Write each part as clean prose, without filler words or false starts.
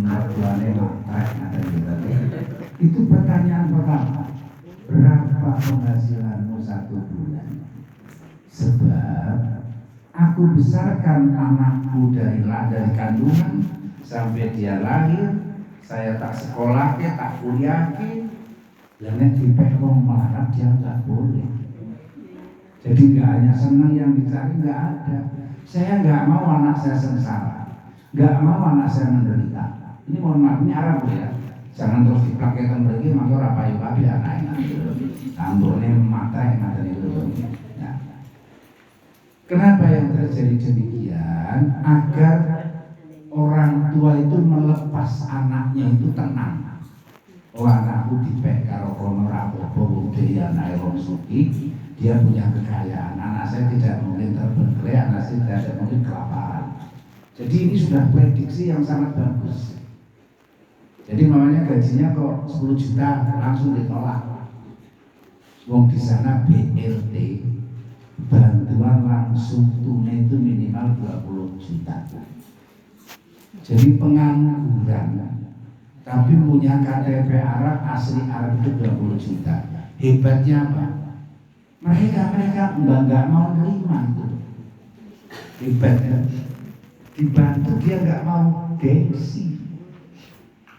mertuane matre itu pertanyaan pertama. Berapa penghasilanmu 1 bulan? Sebab aku besarkan anakku dari kandungan sampai dia lahir, saya tak sekolah, tak kuliah, dan dipek wong melarat dia nggak boleh. Jadi nggak hanya senang yang dicari, nggak ada. Saya nggak mau anak saya sengsara, nggak mau anak saya menderita. Ini mohon maaf, ini Arab ya. Jangan terus dipakaikan lagi, maka orang payu-payu anaknya. Ambonnya mata yang ada itu. Ya. Kenapa yang terjadi demikian? Agar orang tua itu melepas anaknya itu tenang. Oh, anakku dipek karo kono rapopo dia naik wong suki, dia punya kekayaan. Anak saya tidak mungkin terbengkelai, anak saya tidak mungkin kelaparan. Jadi ini sudah prediksi yang sangat bagus. Jadi mamanya gajinya kok 10 juta langsung ditolak. Wong di sana BLT bantuan langsung tunai itu minimal 20 juta. Jadi pengangguran tapi punya KTP Arab, asli Arab itu 20 juta. Hebatnya apa? Mereka nggak mau nerima itu. Hebatnya dibantu dia nggak mau gengsi.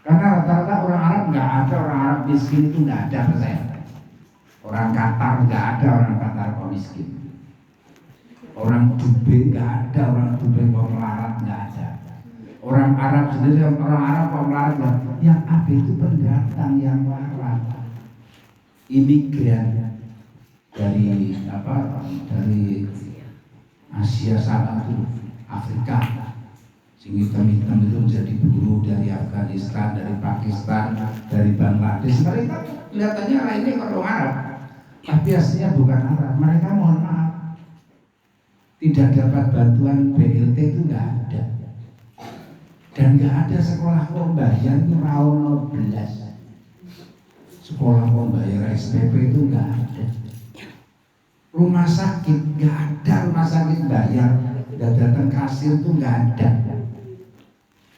Karena rata-rata orang Arab nggak ada orang Arab miskin itu nggak ada saya. Orang Qatar nggak ada orang Qatar kok miskin. Orang Dubai nggak ada orang Dubai kok melarat, nggak ada. Orang Arab sendiri, orang Arab kok melarat, yang ada itu pendatang yang melarat, imigran dari dari Asia sana itu, Afrika, sing hitam-hitam itu menjadi buruh dari Afghanistan, dari Pakistan, dari Bangladesh. Mereka kelihatannya ini orang Arab, tapi aslinya bukan Arab. Mereka mohon maaf tidak dapat bantuan BLT itu nggak ada. Dan nggak ada sekolah pembayaran itu rawon 12. Sekolah pembayaran SPP itu nggak ada. Rumah sakit nggak ada, rumah sakit bayar, nggak datang kasir itu nggak ada.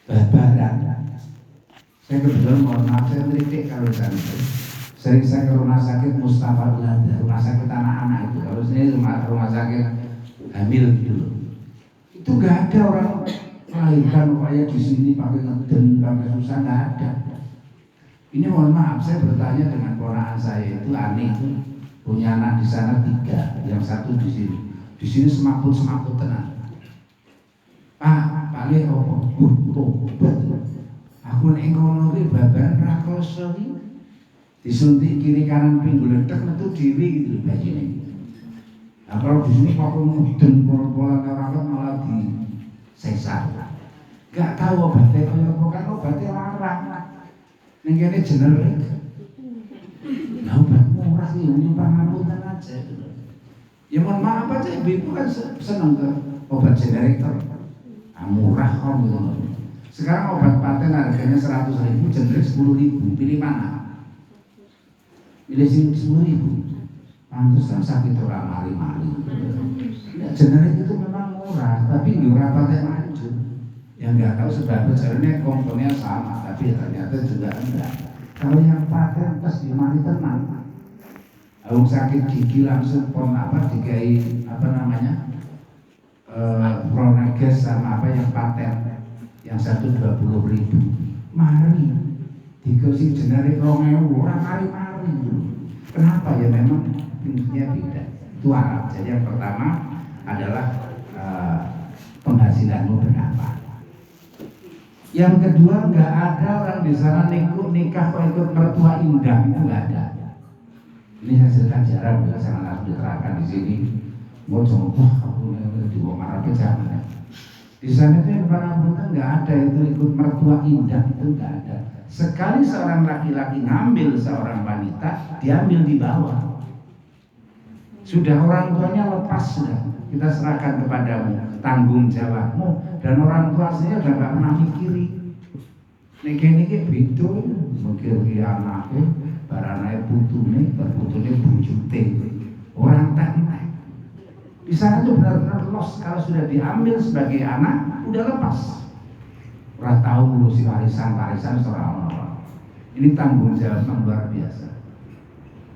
Babaran. Saya kebetulan mohon maaf, saya meritik kalau sana. Sering saya ke rumah sakit Mustafa Belanda, rumah sakit anak-anak itu. Kalau sini rumah sakit hamil gitu. Itu nggak ada orang melahirkan upaya di sini pakai ngeden, pakai susah, nggak ada. Ini mohon maaf, saya bertanya dengan ponakan saya itu Ani itu punya anak di sana 3, yang 1 di sini. Di sini semakut tenang. Pak, paling obat. Aku nek ngono iki babaran ra kloso iki. Disuntik kiri kanan pinggul ledek metu diri gitu bayine. Nah, kalau di sini pakai ngeden pola-pola karakat malah di sesar. Gak tahu obatnya kaya apa, kan obatnya larang. Ning kene generik. Nah, obat murah sih, nyumbang ngapunten aja. Ya mohon maaf aja, ibu kan seneng ke obat generik murah kok gitu. Sekarang obat paten harganya 100.000, generik 10.000. Pilih mana? Pilih 10.000. Pantesan sakit orang mari-mari. Ya, generik itu memang murah, tapi ora paten lanjut. Yang nggak tahu sebabnya sebenarnya komponennya sama, tapi ternyata juga enggak. Kalau yang paten pas di mari tenang, kalau sakit gigi langsung dikai Pronages sama yang paten, yang 120.000. Mari dikasih generik 2.000 orang mari-mari. Kenapa ya? Memang tingginya beda. Itu Arab. Jadi yang pertama adalah penghasilanmu berapa. Yang kedua, nggak ada orang di sana nikah kok ikut mertua indah, itu nggak ada. Ini hasilkan jarang, sangat harus diterapkan di sini. Mau coba aku di Arab jangan. Di sana itu para perempuan nggak ada itu ikut mertua indah, itu nggak ada. Sekali seorang laki-laki ngambil seorang wanita, diambil di bawah. Sudah orang tuanya lepas sudah. Kita serahkan kepadamu tanggung jawabmu, dan orang tua saya udah gak pernah mikiri. Nek begitu mikir dia anaknya, baranai putune bujute. Orang tak. Di sana tuh benar-benar los. Kalau sudah diambil sebagai anak, udah lepas. ora tahu ngurusi warisan seorang. Ini tanggung jawab yang luar biasa.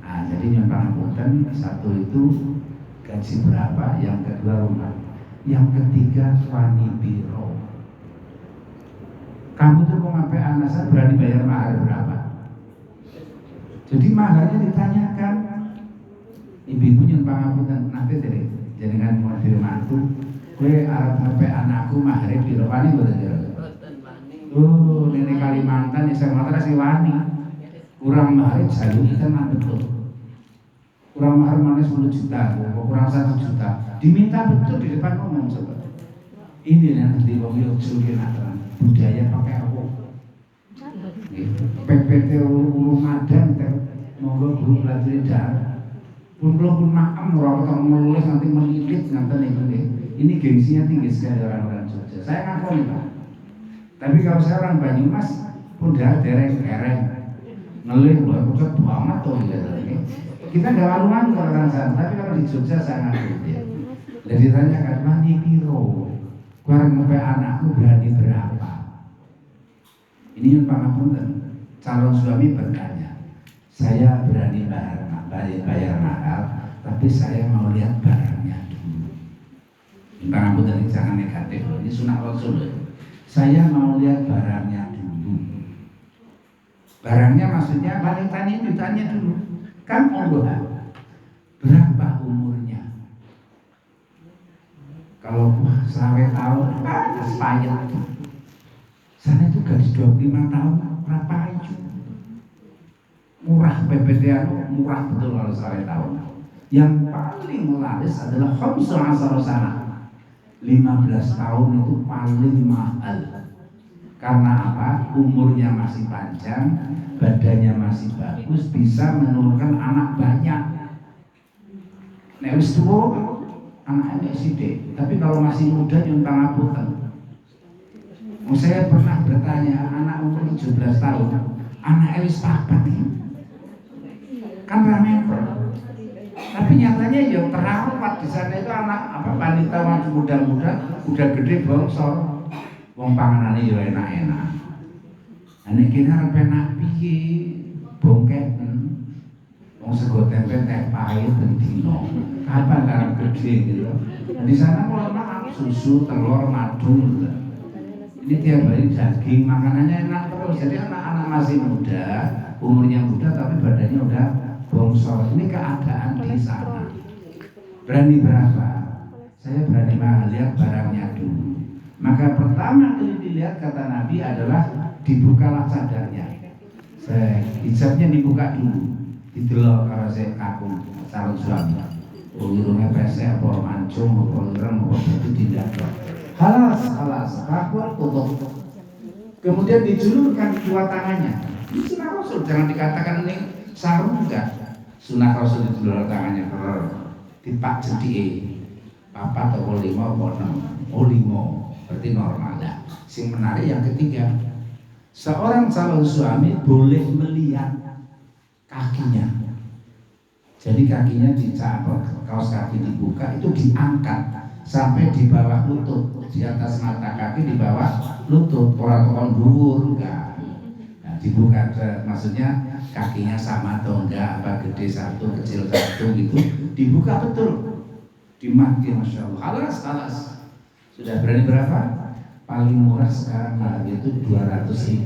Nah, jadi nyuwun pangapunten, satu itu gaji berapa, yang kedua rumah, yang ketiga wani biro. Kamu tuh mau ngapain anak saya berani bayar mahar berapa? Jadi maharnya ditanyakan. Ibu-ibu nyuwun pangapunten, nanti jenengan mau di mantu, kowe arep ngapain anakku mahare piro wani mboten kira? Oh, nenek Kalimantan ya Sumatera si wani. Kurang mahar jalur kita betul. Kurang mahar mana 10 juta, kurang 1 juta. Diminta betul di depan umum coba. Ini yang nanti wong yo sulkena budaya pakai apa? PPT urung madan monggo guru belajar daerah. Pun makam ora ketemu nulis nanti melilit nganten iki. Ini gengsinya tinggi sekali orang-orang Jogja. Saya ngakoni Pak. Tapi kalau saya orang Banyumas pun dah dereng-dereng ngelih loh, kocok banget tuh gitu. Kita nggak malu-malu kalau orang sana, tapi kalau di Jogja sangat ya. Dan ditanyakan mandi piro, kurang sampai anakku berani berapa? Ini yang pangapunten, calon suami bertanya, saya berani bayar mahal, tapi saya mau lihat barangnya dulu. Ini pangapunten ini jangan negatif, ini sunah Rasul. Saya mau lihat barangnya dulu. Barangnya maksudnya wanitanya itu ditanya dulu. Kan Allah berapa umurnya? Kalau selama tahun aspayat itu. Sana itu gadis 25 tahun berapa itu? Murah PPT murah betul kalau selama tahun. Yang paling laris adalah 15 sana. 15 tahun itu paling mahal. Karena apa? Umurnya masih panjang, badannya masih bagus, bisa menurunkan anak banyak. Nek wis tuwa anaknya sithik, tapi kalau masih muda nyuwun pangapunten. Saya pernah bertanya, anak umur 17 tahun, anak wis papat kan ramepel. Tapi nyatanya ya terawat di sana itu anak wanita masih muda-muda, udah gede bongsor. Wong panganane ya enak-enak. Nek kene arep enak piye? Bongkek. Wong sego tempe teh pahit ben dino. Kapan arep gede gitu. Di sana kalau makan susu, telur, madu. Ini tiap hari daging, makanannya enak terus. Jadi anak-anak masih muda, umurnya muda tapi badannya udah bongsor. Ini keadaan di sana. Berani berapa? Saya berani lihat barangnya dulu. Maka pertama kali dilihat kata Nabi adalah dibukalah cadarnya. Hijabnya dibuka dulu. Didelok karo sik kakung calon suami. Urunge pesek apa mancung apa ireng apa itu tidak. Halas, kakung tutup. Kemudian dijulurkan dua tangannya. Ini sunah Rasul, jangan dikatakan ini sarung enggak. Sunah Rasul dijulur tangannya dipak jedike. Papat atau 5 atau 6. Oh 5. Berarti normal. Nah, yang menarik yang ketiga, seorang calon suami boleh melihat kakinya. Jadi kakinya dicabut, kaos kaki dibuka, itu diangkat sampai di bawah lutut, di atas mata kaki di bawah lutut, orang dhuwur enggak. Nah, dibuka, maksudnya kakinya sama atau enggak, apa gede satu, kecil satu gitu, dibuka betul, dimaki, masya Allah, halas. Sudah berani berapa? Paling murah sekarang harga itu 200.000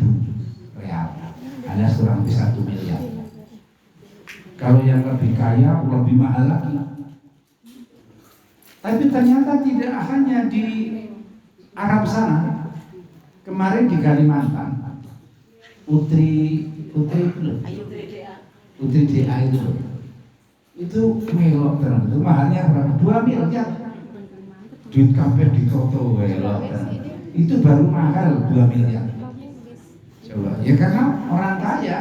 real, alias kurang lebih 1 miliar. Kalau yang lebih kaya lebih mahal lagi. Tapi ternyata tidak hanya di Arab sana. Kemarin di Kalimantan, Putri DA itu melok terus. Itu mahalnya berapa? 2 miliar. Duit kabeh ditoto welok. Itu baru mahal 2 miliar. Coba, ya karena orang kaya,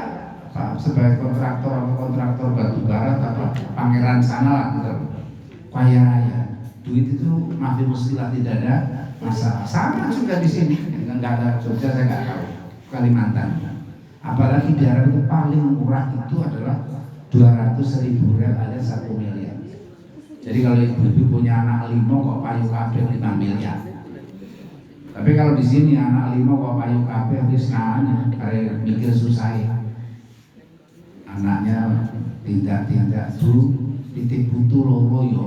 sebagai kontraktor batu bara apa pangeran sana lah gitu. Kaya raya. Duit itu mafi mustilah, tidak ada masalah. Sama juga di sini. Enggak ada Jogja saya enggak tahu. Kalimantan. Apalagi daerah itu paling murah itu adalah 200.000 real alias 1 miliar. Jadi kalau ibu-ibu punya anak 5 kok payu kabeh 5 miliar. Tapi kalau di sini anak 5 kok payu kabeh wis ngane kare mikir susah. Anaknya tindak-tindak titip putu loro yo.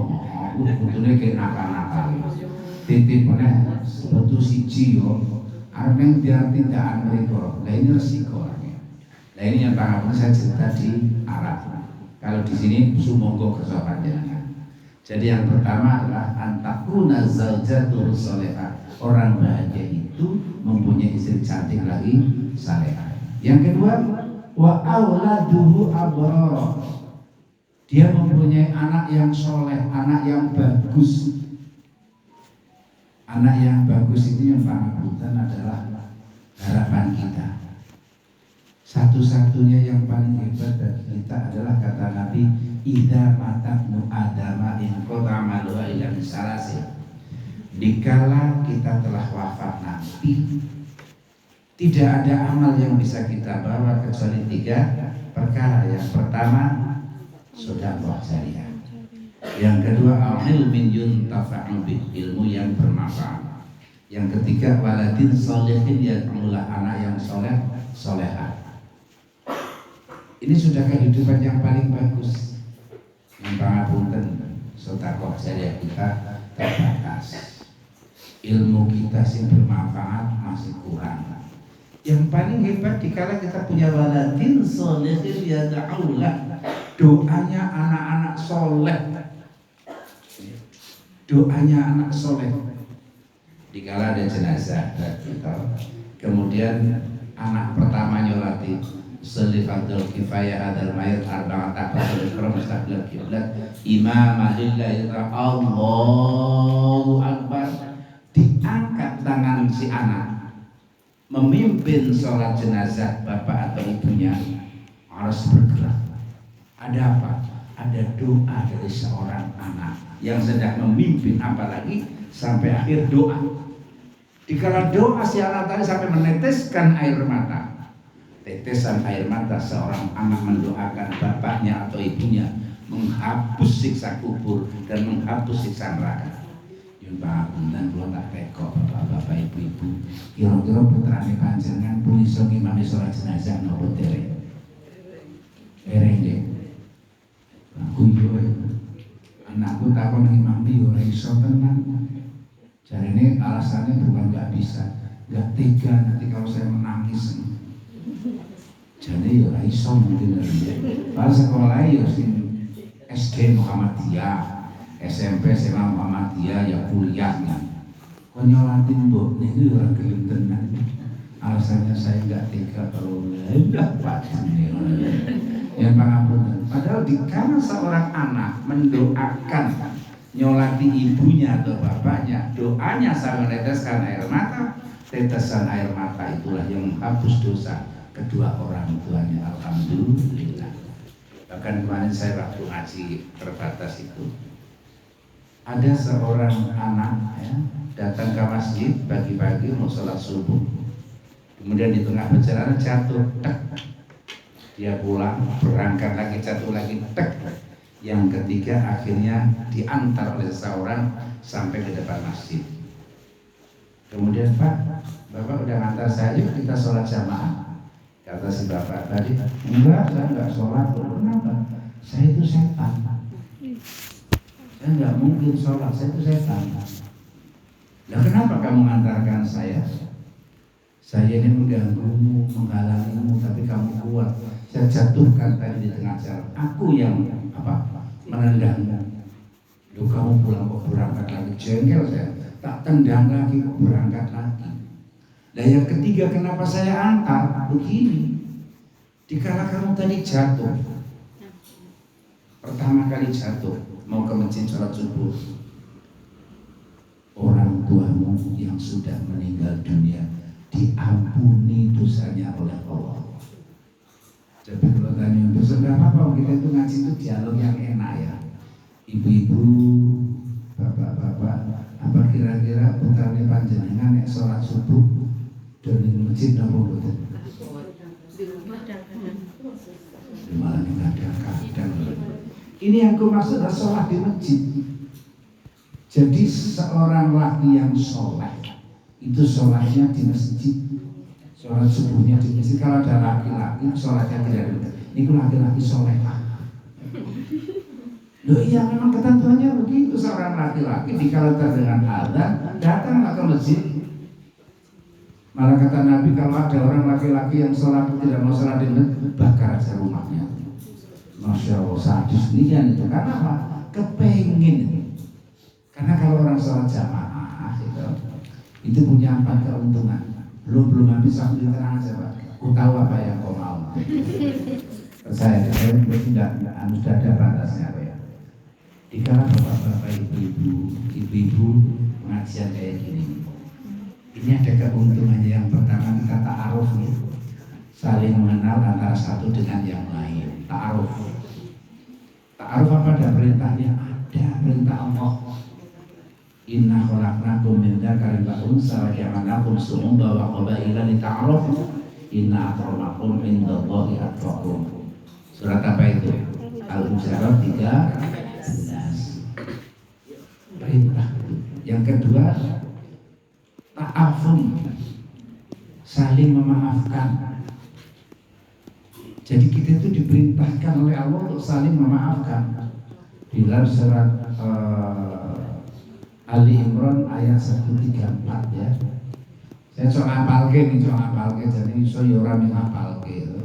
Putune kayak nakal-nakal. Titip meneh putu siji yo. Arep nang biar tindakan mereka. Lah ini resiko. Nah ini yang tanggapan saya cerita di Arab. Kalau di sini sumonggo kersa panjenengan. Jadi yang pertama adalah antakuna zaujatul salihah. Orang bahagia itu mempunyai istri cantik lagi salehah. Yang kedua, wa auladuhu abrar. Dia mempunyai anak yang soleh, anak yang bagus. Anak yang bagus itu yang pangapunten adalah harapan kita. Satu-satunya yang paling hebat bagi kita adalah kata Nabi, idza matabnu adama in qata amaluha illa min salasin. Dikala kita telah wafat nanti, tidak ada amal yang bisa kita bawa kecuali 3 perkara. Yang pertama, sedekah jariah. Yang kedua, ilmin yuntafa'u bih, ilmu yang bermanfaat. Yang ketiga, waladin sholihin yad'ulah, anak yang soleh, solehah. Ini sudah kehidupan yang paling bagus. Yang pangapunten, sedekah jariah kita terbatas. Ilmu kita yang bermanfaat masih kurang. Yang paling hebat dikala kita punya waladin sholihin yad'ulah, doanya anak-anak soleh. Doanya anak soleh. Dikala ada jenazah kita, kemudian anak pertama nyolati selifatul kifayah adal mayat arba'ata fasul mustaqbil kiblat imamah lillahi Allahu akbar. Diangkat tangan si anak memimpin sholat jenazah bapak atau ibunya, harus bergerak. Ada apa? Ada doa dari seorang anak yang sedang memimpin, apalagi sampai akhir doa. Dikala doa si anak tadi sampai meneteskan air mata, tetesan air mata seorang anak mendoakan bapaknya atau ibunya, menghapus siksa kubur dan menghapus siksa neraka. Pangapunten kula tak teko bapak-bapak ibu-ibu, kira-kira putrane panjenengan pun iso ngimami sholat jenazah napa dereng? Dereng nggih. Aku yo anakku takon ngimami ora iso tenan. Jarene alasannya bukan nggak bisa, nggak tega nanti kalau saya menangis. Jadi ora iso mungkin. Pas sekolah yo sing SD Muhammadiyah, SMP SMA Muhammadiyah, ya kuliahnya. Kok nyolatin mbok niku ora gelem tenan. Alasannya saya enggak tega kalau enggak pasti. Yang pangapunten. Padahal dikala seorang anak mendoakan nyolati ibunya atau bapaknya, doanya sampai meneteskan air mata. Tetesan air mata itulah yang menghapus dosa kedua orang tuanya. Alhamdulillah. Bahkan kemarin saya waktu ngaji terbatas itu, ada seorang anak ya, datang ke masjid pagi-pagi mau sholat subuh, kemudian di tengah perjalanan jatuh, tek. Dia pulang, berangkat lagi, jatuh lagi, tek. Yang ketiga akhirnya diantar oleh seseorang sampai ke depan masjid. Kemudian, Pak, Bapak udah ngantar saya, yuk kita sholat jamaah. Kata si bapak tadi, enggak, saya enggak sholat. Kenapa? Saya itu setan. Saya nggak mungkin sholat, saya itu setan. Lah kenapa kamu mengantarkan saya? Saya ini mengganggumu, menghalangimu, tapi kamu kuat. Saya jatuhkan tadi di tengah jalan. Aku yang menendangmu. Loh kamu pulang kok berangkat lagi? Jengkel saya. Tak tendang lagi kok berangkat lagi. Dan yang ketiga, kenapa saya antar? Begini. Dikala kamu tadi jatuh, pertama kali jatuh, mau ke masjid sholat subuh, orang tuamu yang sudah meninggal dunia diampuni dosanya oleh Allah. Jadi kalau tanya dosa nggak apa-apa, kita itu ngaji itu dialog yang enak ya. Ibu-ibu, bapak-bapak, apa kira-kira putarnya panjenengan yang sholat subuh dari masjid nopo boten? Malah kadang-kadang. Ini yang aku maksud adalah sholat di masjid. Jadi seorang laki yang sholat itu sholatnya di masjid, sholat subuhnya di masjid. Kalau ada laki-laki sholatnya tidak di masjid, itu laki-laki soleh. Loh iya, memang ketentuannya begitu. Seorang laki-laki dikala terdengar azan datanglah ke masjid. Malah kata Nabi, kalau ada orang laki-laki yang sholat tidak mau sholat di masjid, bakar aja rumahnya. Masya Allah, sadis nian itu. Karena apa? Kepengin. Karena kalau orang sholat jamaah itu punya 4 keuntungan. Belum habis waktu tenang aja Pak. Aku tahu apa yang kau mau. Saya tidak ada batasnya Pak ya. Dikala bapak-bapak, ibu-ibu pengajian kayak gini, ini ada keuntungannya. Yang pertama kita ta'aruf nih, saling mengenal antara satu dengan yang lain. Ta'aruf apa ada perintahnya? Ada perintah Allah. Inna khalaqnakum min dzakarin wa unsa wa ja'alnakum syu'uban wa qabaila lita'arafu inna akramakum indallahi atqakum. Surat apa itu? Al-Hujurat 13. Perintah. Yang kedua, ta'afun, saling memaafkan. Jadi kita itu diperintahkan oleh Allah untuk saling memaafkan. Di dalam surat Ali Imran ayat 134 ya. Saya coba hafalke jadi iso yo ora ngapalke itu.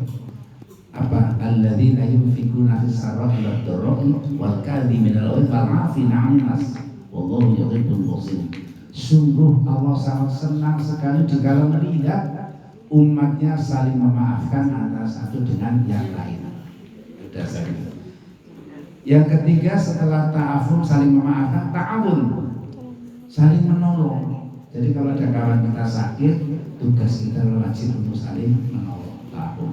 Apa? Alladzina yunfikuna fis sarra'i wad dharra'i wal kadhiminal ghaidh wal 'afina 'anil nas wallahu yuhibbul muhsinin. Sungguh Allah sangat senang sekali jika melihat umatnya saling memaafkan antara satu dengan yang lain. Yang ketiga setelah ta'afun saling memaafkan, ta'awun, saling menolong. Jadi kalau ada kawan kita sakit, tugas kita wajib untuk saling menolong. Ta'awun.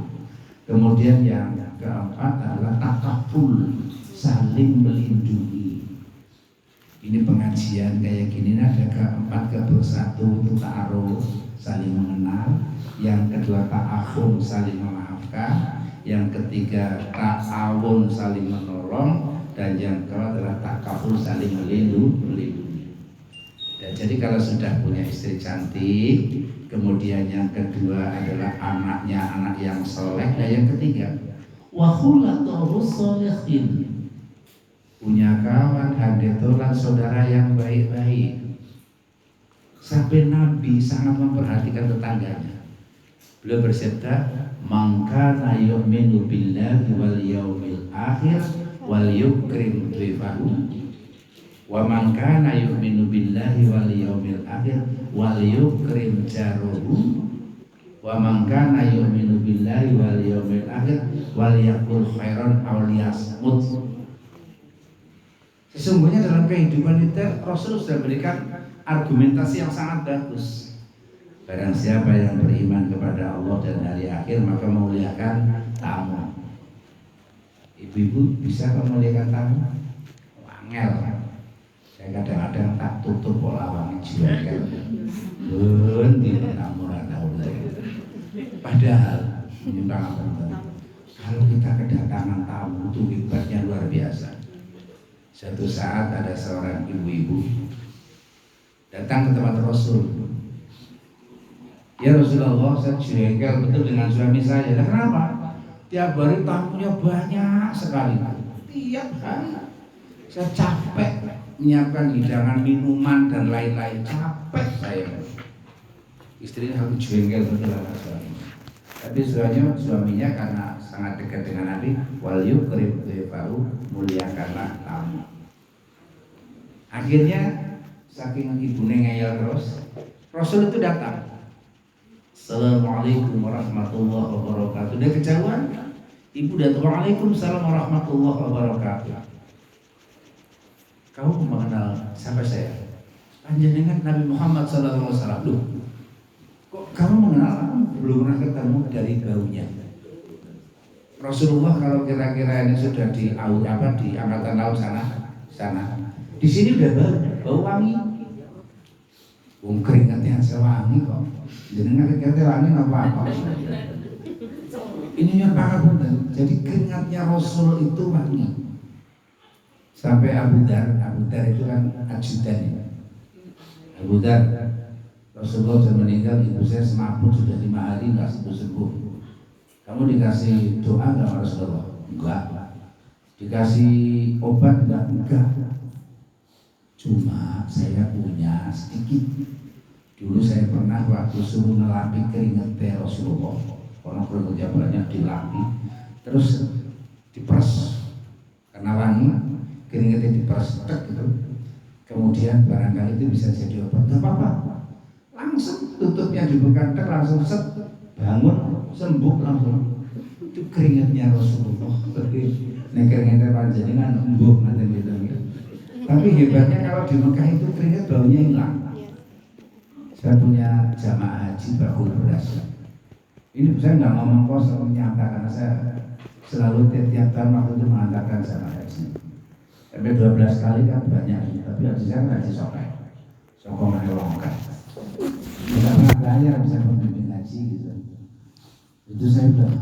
Kemudian yang keempat adalah takaful, saling melindungi. Ini pengajian kayak gini ada keempat, bersatu untuk ta'aruf, saling mengenal. Yang kedua ta'afun, saling memaafkan. Yang ketiga ta'awun, saling menolong. Dan yang kedua adalah takaful, saling melindungi. Dan jadi kalau sudah punya istri cantik, kemudian yang kedua adalah anaknya anak yang soleh. Dan yang ketiga wa khulaturus sholihin, punya kawan hadetolan saudara yang baik-baik. Sampai Nabi sangat memperhatikan tetangganya. Beliau bersabda, "Man kana yu'minu billahi wal yaumil akhir wal yukrim dhifahu wa man kana yu'minu billahi wal yaumil akhir wal yukrim jaruhu wa man kana yu'minu billahi wal yaumil akhir wal yaqul khairan aw liyasmut." Sesungguhnya dalam kehidupan kita Rasul sudah berikan argumentasi yang sangat bagus. Barang siapa yang beriman kepada Allah dan hari akhir maka memuliakan tamu. Ibu-ibu bisa memuliakan tamu? Angel. Saya kadang-kadang tak tutup pola wangi jiwa kan. Di tamu tahu. Padahal ini sangat penting. Kalau kita kedatangan tamu itu hebatnya luar biasa. Suatu saat ada seorang ibu-ibu datang ke tempat Rasul. Ya Rasulullah, saya jengkel betul dengan suami saya. Dan kenapa? Tiap hari tamunya banyak sekali. Tiap hari saya capek menyiapkan hidangan minuman dan lain-lain. Capek saya. Istrinya harus jengkel betul sama suami. Tapi suaminya karena sangat dekat dengan Nabi, wal yukrim dhifahu, muliakanlah tamu. Akhirnya saking ibunya ngeyel terus, Rasul itu datang. Assalamualaikum warahmatullahi wabarakatuh. Dia kejauhan, ibu datang. Waalaikumsalam warahmatullahi wabarakatuh. Kamu mengenal siapa saya? Panjenengan Nabi Muhammad SAW. Loh, kok kamu mengenal aku? Belum pernah ketemu dari baunya. Rasulullah kalau kira-kira ini sudah di angkatan laut sana. Di sini udah bau wangi. Keringatnya sewangi kok. Jenengan keringatnya wangi apa? Ini yang banget. Jadi keringatnya Rasul itu wangi. Sampai Abu Dar itu kan ajudan. Abu Dar, Rasulullah sudah meninggal, ibu saya semaput sudah 5 hari nggak sembuh-sembuh. Kamu dikasih doa nggak sama Rasulullah? Enggak. Dikasih obat enggak. Cuma saya punya sedikit. Dulu saya pernah waktu suruh ngelapi keringetnya Rasulullah, orang keringetnya banyak dilapi, terus diperes karena wangi, keringetnya diperes gitu. Kemudian barangkali itu bisa jadi obat. Gak apa-apa, langsung tutupnya dibuka, langsung set, bangun, sembuh langsung. Itu keringetnya Rasulullah. Ini keringetnya panjenengan embuh nanti gitu. Tapi hebatnya kalau di Mekah itu keringet baunya hilang. Saya punya jamaah haji bakul beras. Ini saya nggak ngomong kosong, nyata karena saya selalu tiap tahun waktu itu mengantarkan jamaah haji. Sampai 12 kali kan banyak, tapi haji saya nggak disokai, sokong longgar. Tidak pernah bayar bisa membimbing haji gitu. Itu saya bilang